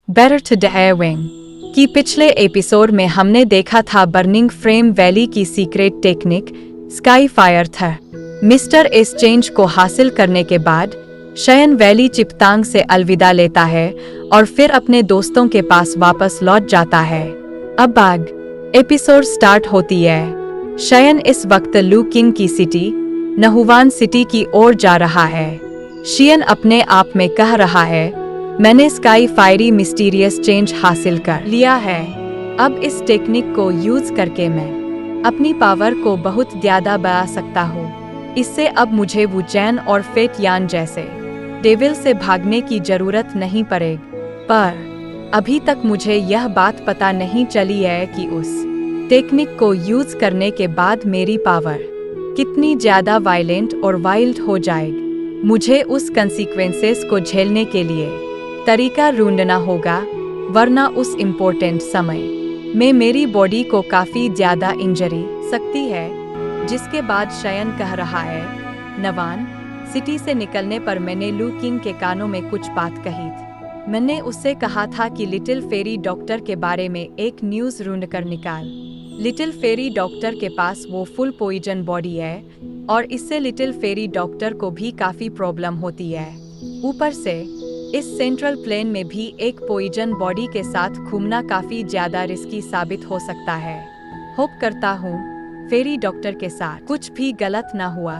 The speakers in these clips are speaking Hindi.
बेटर टू डेयरिंग कि पिछले एपिसोड में हमने देखा था बर्निंग फ्लेम वैली की सीक्रेट टेक्निक स्काई फायर था। मिस्टर एक्सचेंज को हासिल करने के बाद शयन वैली चिपतांग से अलविदा लेता है और फिर अपने दोस्तों के पास वापस लौट जाता है। अब आग एपिसोड स्टार्ट होती है। शयन इस वक्त लू किंग की सिटी नहुवान सिटी की ओर जा रहा है। शियन अपने आप में कह रहा है, मैंने स्काई फायरी मिस्टीरियस चेंज हासिल कर लिया है। अब इस टेक्निक को यूज करके मैं अपनी पावर को बहुत ज्यादा बढ़ा सकता हूँ। इससे अब मुझे वुचैन और फेट यान जैसे डेविल से भागने की जरूरत नहीं पड़ेगी। पर अभी तक मुझे यह बात पता नहीं चली है कि उस टेक्निक को यूज करने के बाद मेरी पावर कितनी ज्यादा वायलेंट और वाइल्ड हो जाएगी। मुझे उस कंसीक्वेंसेस को झेलने के लिए तरीका ढूंढना होगा, वरना उस इम्पोर्टेंट समय में मेरी बॉडी को काफी ज्यादा इंजरी सकती है। जिसके बाद शयन कह रहा है, नवान सिटी से निकलने पर मैंने लू किंग के कानों में कुछ बात कही थी। मैंने उससे कहा था कि लिटिल फेरी डॉक्टर के बारे में एक न्यूज ढूंढ कर निकाल। लिटिल फेरी डॉक्टर के पास वो फुल पॉइजन बॉडी है और इससे लिटिल फेरी डॉक्टर को भी काफी प्रॉब्लम होती है। ऊपर से इस सेंट्रल प्लेन में भी एक पॉइजन बॉडी के साथ घूमना काफी ज्यादा रिस्की साबित हो सकता है। होप करता हूँ फेरी डॉक्टर के साथ कुछ भी गलत ना हुआ।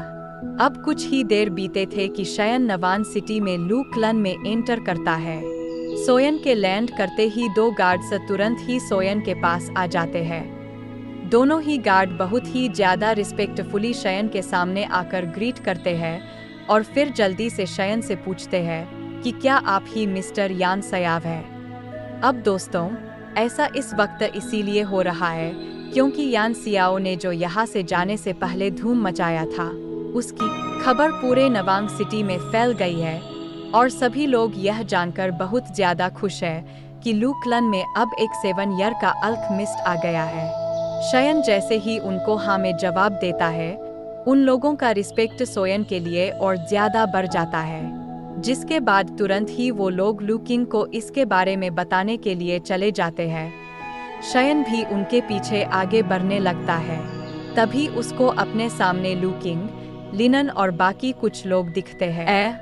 अब कुछ ही देर बीते थे कि शयन नवान सिटी में लू क्लन में एंटर करता है। सोयन के लैंड करते ही दो गार्ड्स तुरंत ही सोयन के पास आ जाते हैं। दोनों ही गार्ड बहुत ही ज्यादा रिस्पेक्टफुली शयन के सामने आकर ग्रीट करते हैं और फिर जल्दी से शयन से पूछते हैं कि क्या आप ही मिस्टर यान सयाव है। अब दोस्तों, ऐसा इस वक्त इसीलिए हो रहा है क्योंकि यान सियाओ ने जो यहाँ से जाने से पहले धूम मचाया था, उसकी खबर पूरे नवांग सिटी में फैल गई है और सभी लोग यह जानकर बहुत ज्यादा खुश है कि लू क्लन में अब एक 7 ईयर का अल्केमिस्ट आ गया है। शयन जैसे ही उनको हाँ में जवाब देता है, उन लोगों का रिस्पेक्ट सोयन के लिए और ज्यादा बढ़ जाता है। जिसके बाद तुरंत ही वो लोग लू किंग को इसके बारे में बताने के लिए चले जाते हैं। शयन भी उनके पीछे आगे बढ़ने लगता है। तभी उसको अपने सामने लू किंग, लिनन और बाकी कुछ लोग दिखते हैं।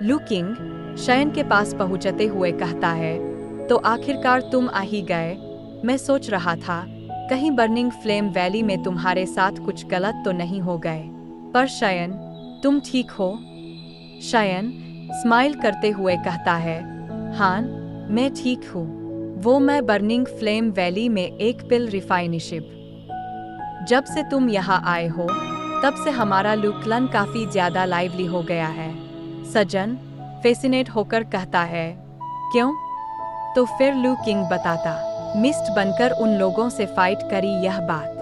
लू किंग शयन के पास पहुंचते हुए कहता है, तो आखिरकार तुम आ ही गए। मैं सोच रहा था कहीं बर्निंग फ्लेम वैली में तुम्हारे साथ कुछ गलत तो नहीं हो गए। पर शयन, तुम ठीक हो? शयन स्माइल करते हुए कहता है, हाँ मैं ठीक हूँ। वो मैं बर्निंग फ्लेम वैली में एक पिल रिफाइनशिप। जब से तुम यहाँ आए हो तब से हमारा लू क्लन काफी ज्यादा लाइवली हो गया है। सजन फैसिनेट होकर कहता है, क्यों? तो फिर लू किंग बताता, मिस्ट बनकर उन लोगों से फाइट करी यह बात।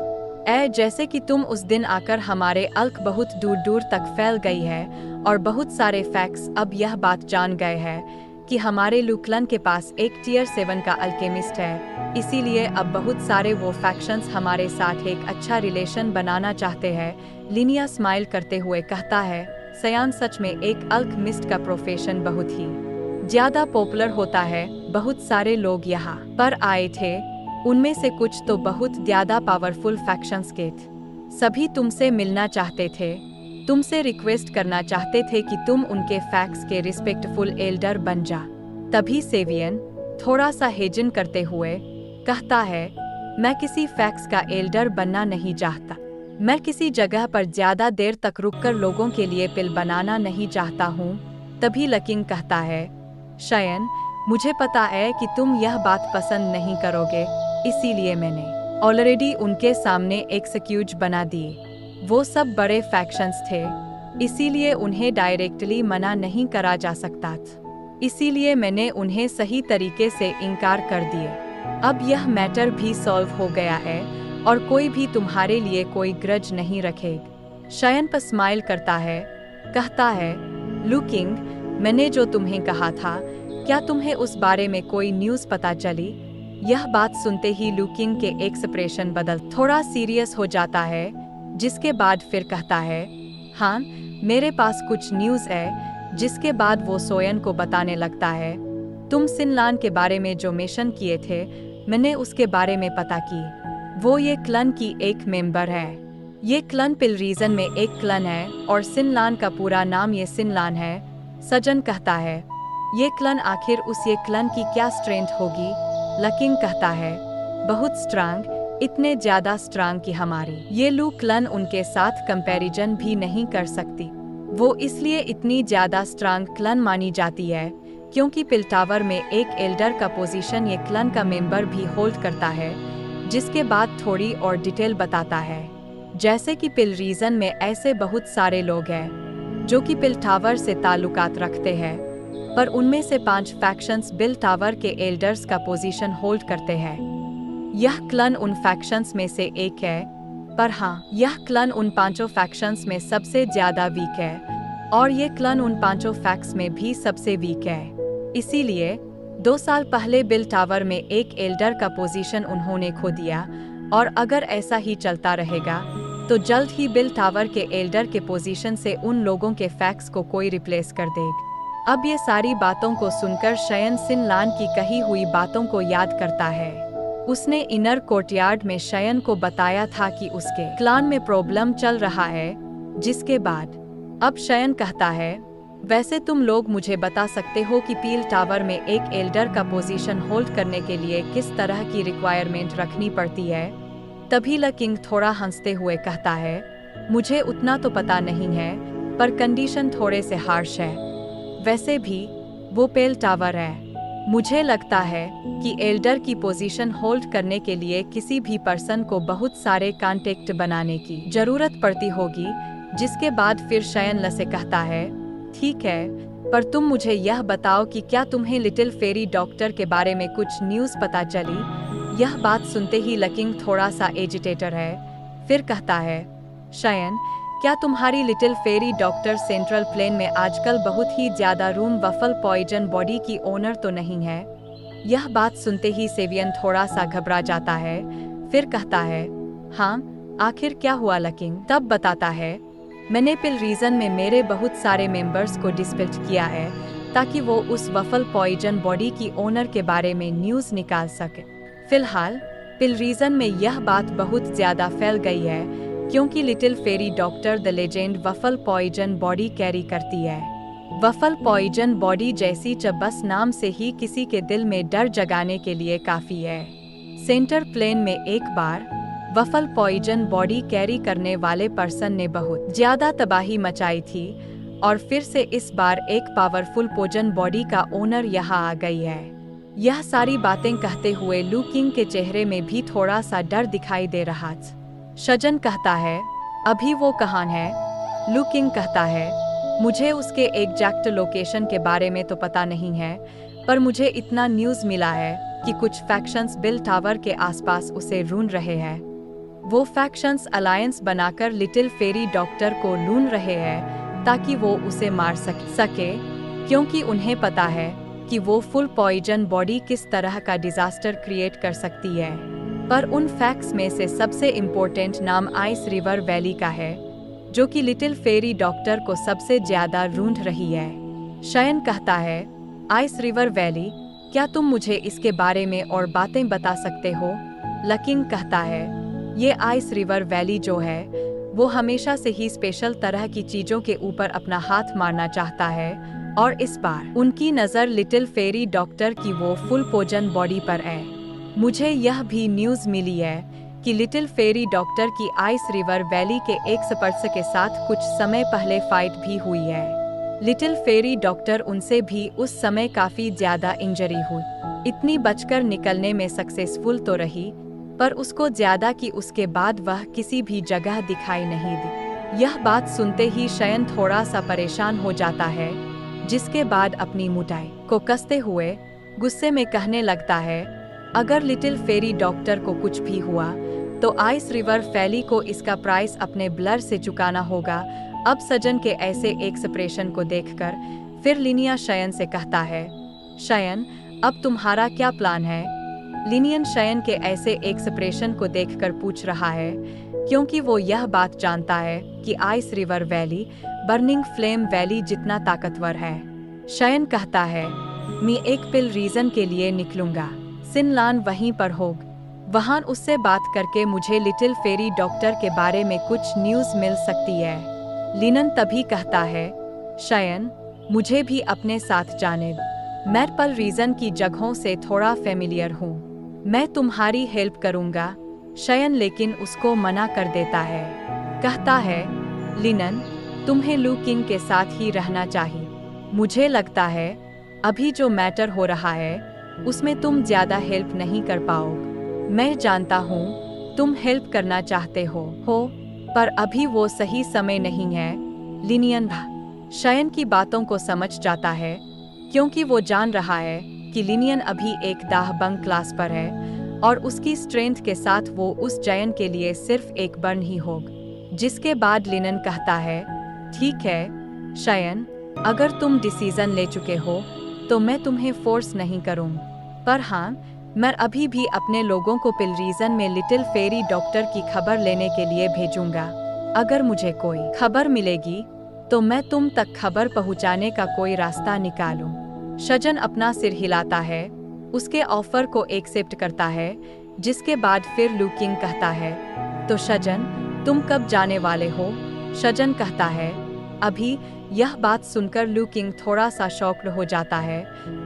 जैसे कि तुम उस दिन आकर हमारे अल्क बहुत दूर दूर तक फैल गई है और बहुत सारे फैक्ट्स अब यह बात जान गए हैं कि हमारे लू क्लन के पास एक टियर 7 का अल्केमिस्ट है। इसीलिए अब बहुत सारे वो फैक्शंस हमारे साथ एक अच्छा रिलेशन बनाना चाहते हैं। लिनिया स्माइल करते हुए कहता है, सयान सच में एक अल्केमिस्ट का प्रोफेशन बहुत ही ज्यादा पॉपुलर होता है। बहुत सारे लोग यहाँ पर आए थे, उनमें से कुछ तो बहुत ज्यादा पावरफुल फैक्शंस के थे। सभी तुमसे मिलना चाहते थे, तुमसे रिक्वेस्ट करना चाहते थे कि तुम उनके फैक्ट्स के रिस्पेक्टफुल एल्डर बन जा। तभी सेवियन थोड़ा सा हेजन करते हुए कहता है, मैं किसी फैक्ट्स का एल्डर बनना नहीं चाहता। मैं किसी जगह पर ज्यादा देर तक रुककर लोगों के लिए पिल बनाना नहीं चाहता हूँ। तभी लकिंग कहता है, शयन मुझे पता है कि तुम यह बात पसंद नहीं करोगे, इसीलिए मैंने ऑलरेडी उनके सामने एक्सक्यूज बना दिए। वो सब बड़े फैक्शंस थे, इसीलिए उन्हें डायरेक्टली मना नहीं करा जा सकता था। इसीलिए मैंने उन्हें सही तरीके से इनकार कर दिए। अब यह मैटर भी सॉल्व हो गया है और कोई भी तुम्हारे लिए कोई ग्रज नहीं रखेगा। शयन पर स्माइल करता है, कहता है, लू किंग मैंने जो तुम्हें कहा था, क्या तुम्हें उस बारे में कोई न्यूज़ पता चली? यह बात सुनते ही लू किंग के एक्सप्रेशन बदल थोड़ा सीरियस हो जाता है। जिसके बाद फिर कहता है, हाँ मेरे पास कुछ न्यूज़ है। जिसके बाद वो सोयन को बताने लगता है, तुम सिनलान के बारे में जो मिशन किए थे, मैंने उसके बारे में पता की। वो ये क्लन की एक मेंबर है। ये क्लन पिल रीजन में एक क्लन है और सिनलान का पूरा नाम ये सिनलान है। सजन कहता है, ये क्लन आखिर उस ये क्लन की क्या स्ट्रेंथ होगी? लकिंग कहता है, बहुत स्ट्रांग, इतने ज्यादा स्ट्रांग कि हमारी ये लू क्लन उनके साथ कंपैरिजन भी नहीं कर सकती। वो इसलिए इतनी ज्यादा स्ट्रांग क्लन मानी जाती है क्योंकि पिल टावर में एक एल्डर का पोजीशन ये क्लन का मेंबर भी होल्ड करता है, जिसके बाद थोड़ी और डिटेल बताता है। जैसे कि पिल रीजन में ऐसे बहुत सारे लोग हैं जो कि पिल टावर से ताल्लुकात रखते हैं, पर उनमें से 5 फैक्शंस बिल टावर के एल्डर्स का पोजीशन होल्ड करते हैं। यह क्लन उन फैक्शंस में से एक है, पर हाँ, यह क्लन उन 5 फैक्शंस में सबसे ज्यादा वीक है और ये क्लन उन 5 फैक्स में भी सबसे वीक है। इसीलिए 2 साल पहले बिल टावर में एक एल्डर का पोजीशन उन्होंने खो दिया और अगर ऐसा ही चलता रहेगा तो जल्द ही बिल टावर के एल्डर के पोजीशन से उन लोगों के फैक्स को कोई रिप्लेस कर देगा। अब ये सारी बातों को सुनकर शयन सिनलान की कही हुई बातों को याद करता है। उसने इनर कोर्टयार्ड में शयन को बताया था कि उसके क्लान में प्रॉब्लम चल रहा है, जिसके बाद अब शयन कहता है, वैसे तुम लोग मुझे बता सकते हो कि पील टावर में एक एल्डर का पोजीशन होल्ड करने के लिए किस तरह की रिक्वायरमेंट रखनी पड़ती है? तभी लकिंग थोड़ा हंसते हुए कहता है, मुझे उतना तो पता नहीं है, पर कंडीशन थोड़े से हार्श है। वैसे भी वो पेल टावर है। मुझे लगता है कि एल्डर की पोजीशन होल्ड करने के लिए किसी भी पर्सन को बहुत सारे कॉन्टेक्ट बनाने की जरूरत पड़ती होगी, जिसके बाद फिर शयन से कहता है, ठीक है, पर तुम मुझे यह बताओ कि क्या तुम्हें लिटिल फेरी डॉक्टर के बारे में कुछ न्यूज़ पता चली? यह बात सुनते ही लकिंग थोड़ा सा एजिटेटर है। फिर कहता है, शयन, क्या तुम्हारी little fairy doctor central plane में आजकल बहुत ही ज्यादा रूम वफल पॉइजन बॉडी की ओनर तो नहीं है? यह बात सुनते ही सेवियन थोड़ा सा घबरा जाता है। फिर कहता है, हाँ, आखिर क्या हुआ लकिंग? तब बताता है, मैंने पिल रीजन में मेरे बहुत सारे मेंबर्स को डिस्पेच किया है ताकि वो उस वफल पॉइजन बॉडी की ओनर के बारे में न्यूज़ निकाल सके। फिलहाल पिल रीजन में यह बात बहुत ज्यादा फैल गई है क्योंकि little fairy doctor the legend waffle poison body carry करती है। वफल पॉइजन बॉडी जैसी बस नाम से ही किसी के दिल में डर जगाने के लिए काफी है। सेंटर प्लेन में एक बार वफल पॉइजन बॉडी कैरी करने वाले पर्सन ने बहुत ज्यादा तबाही मचाई थी और फिर से इस बार एक पावरफुल पोजन बॉडी का ओनर यहाँ आ गई है। यह सारी बातें कहते हुए लू किंग के चेहरे में भी थोड़ा सा डर दिखाई दे रहा था। शजन कहता है, अभी वो कहाँ है? लू किंग कहता है, मुझे उसके एग्जैक्ट लोकेशन के बारे में तो पता नहीं है, पर मुझे इतना न्यूज़ मिला है कि कुछ फैक्शंस बिल टावर के आसपास उसे ढूंढ रहे हैं। वो फैक्शंस अलायंस बनाकर लिटिल फेरी डॉक्टर को ढूंढ रहे हैं ताकि वो उसे मार सके क्योंकि उन्हें पता है कि वो फुल पॉइजन बॉडी किस तरह का डिजास्टर क्रिएट कर सकती है। पर उन फैक्ट्स में से सबसे इम्पोर्टेंट नाम आइस रिवर वैली का है, जो कि लिटिल फेरी डॉक्टर को सबसे ज्यादा ढूंढ रही है। शयन कहता है, आइस रिवर वैली, क्या तुम मुझे इसके बारे में और बातें बता सकते हो? लकिंग कहता है, ये आइस रिवर वैली जो है वो हमेशा से ही स्पेशल तरह की चीजों के ऊपर अपना हाथ मारना चाहता है और इस बार उनकी नज़र लिटिल फेरी डॉक्टर की वो फुल पोजन बॉडी पर है। मुझे यह भी न्यूज़ मिली है कि लिटिल फेरी डॉक्टर की आइस रिवर वैली के एक स्पर्श के साथ कुछ समय पहले फाइट भी हुई है। लिटिल फेरी डॉक्टर उनसे भी उस समय काफी ज्यादा इंजरी हुई। इतनी बचकर निकलने में सक्सेसफुल तो रही, पर उसको ज्यादा कि उसके बाद वह किसी भी जगह दिखाई नहीं दी। यह बात सुनते ही शयन थोड़ा सा परेशान हो जाता है, जिसके बाद अपनी मुठाई को कसते हुए गुस्से में कहने लगता है, अगर लिटिल फेरी डॉक्टर को कुछ भी हुआ तो आइस रिवर वैली को इसका प्राइस अपने ब्लड से चुकाना होगा। अब सजन के ऐसे एक्सप्रेशन को देखकर फिर लिनिया शयन से कहता है, शयन, अब तुम्हारा क्या प्लान है? लिनियन शयन के ऐसे एक्सप्रेशन को देखकर पूछ रहा है क्योंकि वो यह बात जानता है कि ice river valley burning flame valley जितना ताकतवर है। शयन कहता है, मैं एक पिल रीजन के लिए निकलूंगा। सिनलान वहीं पर होग। वहां उससे बात करके मुझे लिटिल फेरी डॉक्टर के बारे में कुछ न्यूज़ मिल सकती है। लिनन तभी कहता है, शयन, मुझे भी अपने साथ जाने दो। मैं पल रीजन की जगहों से थोड़ा फेमिलियर हूँ। मैं तुम्हारी हेल्प करूँगा। शयन लेकिन उसको मना कर देता है। कहता है, लिनन, तुम्हें लू किंग के साथ ही रहना चाहिए। मुझे लगता है अभी जो मैटर हो रहा है उसमें तुम ज्यादा हेल्प नहीं कर पाओगे। मैं जानता हूँ तुम हेल्प करना चाहते हो, पर अभी वो सही समय नहीं है। लिनियन शयन की बातों को समझ जाता है, क्योंकि वो जान रहा है कि लिनियन अभी एक दाहबंग क्लास पर है और उसकी स्ट्रेंथ के साथ वो उस जयन के लिए सिर्फ एक बर्न ही होगा। जिसके बाद लिनन कहता है, ठीक है शयन, अगर तुम डिसीजन ले चुके हो तो मैं तुम्हें फोर्स नहीं करूँगा, पर हाँ, मैं अभी भी अपने लोगों को पिल रीजन में लिटिल फेरी डॉक्टर की खबर लेने के लिए भेजूंगा। अगर मुझे कोई खबर मिलेगी तो मैं तुम तक खबर पहुंचाने का कोई रास्ता निकालूं। शजन अपना सिर हिलाता है, उसके ऑफर को एक्सेप्ट करता है। जिसके बाद फिर लू किंग कहता है, तो शजन, तुम कब जाने वाले हो? शजन कहता है, अभी। यह बात सुनकर लू किंग थोड़ा सा शॉक्ड हो जाता है,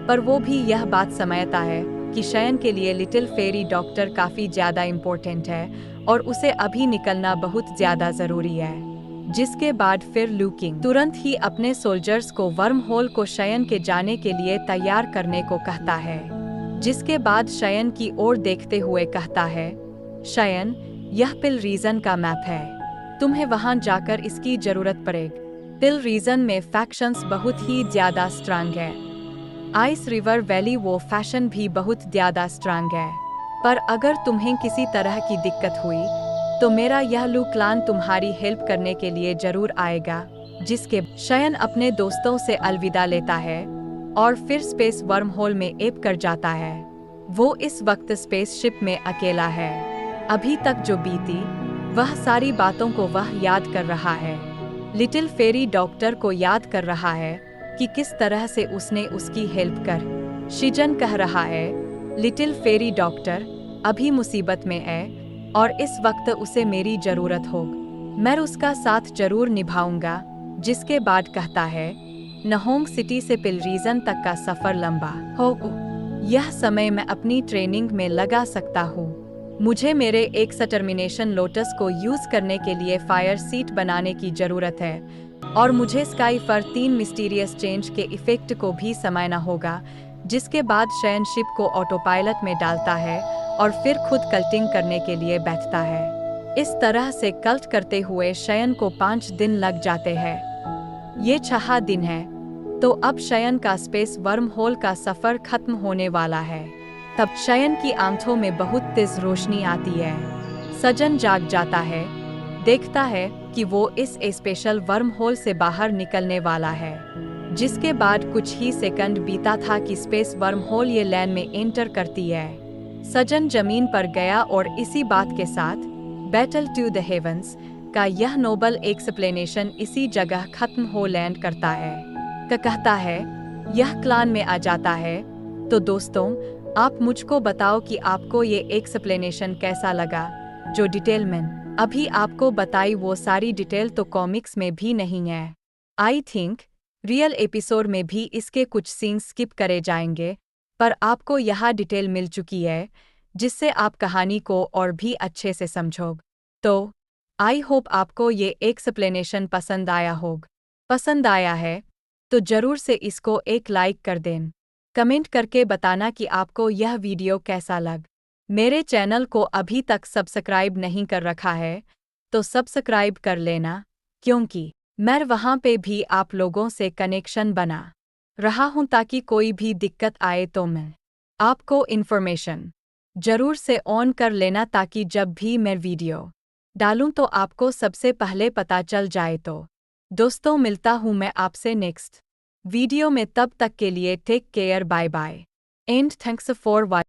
पर वो भी यह बात समझता है कि शयन के लिए लिटिल फेरी डॉक्टर काफी ज्यादा इम्पोर्टेंट है और उसे अभी निकलना बहुत ज्यादा जरूरी है। जिसके बाद फिर लू किंग तुरंत ही अपने सोल्जर्स को वर्म होल को शयन के जाने के लिए तैयार करने को कहता है। जिसके बाद शयन की ओर देखते हुए कहता है, शयन, यह पिल रीजन का मैप है। तुम्हें वहां जाकर इसकी जरूरत पड़ेगी। पिल रीजन में फैक्शंस बहुत ही ज्यादा स्ट्रांग है। आइस रिवर वैली वो फैशन भी बहुत ज्यादा स्ट्रांग है। पर अगर तुम्हें किसी तरह की दिक्कत हुई तो मेरा यह लू क्लान तुम्हारी हेल्प करने के लिए जरूर आएगा। जिसके शयन अपने दोस्तों से अलविदा लेता है और फिर स्पेस वर्म होल में एप कर जाता है। वो इस वक्त स्पेसशिप में अकेला है। अभी तक जो बीती वह सारी बातों को वह याद कर रहा है। लिटिल फेरी डॉक्टर को याद कर रहा है कि किस तरह से उसने उसकी हेल्प कर। शिजन कह रहा है, लिटिल फेरी डॉक्टर अभी मुसीबत में है और इस वक्त उसे मेरी जरूरत हो। मैं उसका साथ जरूर निभाऊंगा। जिसके बाद कहता है, नहोंग सिटी से पिल रीजन तक का सफर लंबा हो। यह समय मैं अपनी ट्रेनिंग में लगा सकता हूँ। मुझे मेरे एक टर्मिनेशन लोटस को यूज करने के लिए फायर सीट बनाने की जरूरत है और मुझे स्काई पर 3 मिस्टीरियस चेंज के इफेक्ट को भी समझना होगा। जिसके बाद शयन शिप को ऑटो पायलट में डालता है और फिर खुद कल्टिंग करने के लिए बैठता है। इस तरह से कल्ट करते हुए शयन को 5 दिन लग जाते हैं। ये 6 दिन है, तो अब शयन का स्पेस वर्म होल का सफर खत्म होने वाला है। तब शयन की आंखों में बहुत तेज रोशनी आती है। सजन जाग जाता है, देखता है कि वो इस स्पेशल वर्म होल से बाहर निकलने वाला है। जिसके बाद कुछ ही सेकंड बीता था कि स्पेस वर्म होल ये लैंड में एंटर करती है। सजन जमीन पर गया और इसी बात के साथ बैटल टू द हेवंस का यह नोबल एक्सप्लेनेशन इसी जगह खत्म हो लैंड करता है। कहता है, यह क्लान में आ जाता है। तो दोस्तों, आप मुझको बताओ कि आपको ये एक्सप्लेनेशन कैसा लगा। जो डिटेल में अभी आपको बताई वो सारी डिटेल तो कॉमिक्स में भी नहीं है। आई थिंक रियल एपिसोड में भी इसके कुछ सीन्स स्किप करे जाएंगे, पर आपको यह डिटेल मिल चुकी है जिससे आप कहानी को और भी अच्छे से समझोगे। तो आई होप आपको ये एक्सप्लेनेशन पसंद आया होगा। पसंद आया है तो जरूर से इसको एक लाइक कर दें। कमेंट करके बताना कि आपको यह वीडियो कैसा लग। मेरे चैनल को अभी तक सब्सक्राइब नहीं कर रखा है तो सब्सक्राइब कर लेना, क्योंकि मैं वहाँ पे भी आप लोगों से कनेक्शन बना रहा हूँ ताकि कोई भी दिक्कत आए तो मैं आपको इन्फॉर्मेशन जरूर से ऑन कर लेना, ताकि जब भी मैं वीडियो डालूं तो आपको सबसे पहले पता चल जाए। तो दोस्तों, मिलता हूँ मैं आपसे नेक्स्ट वीडियो में। तब तक के लिए take care, bye bye and thanks for watching.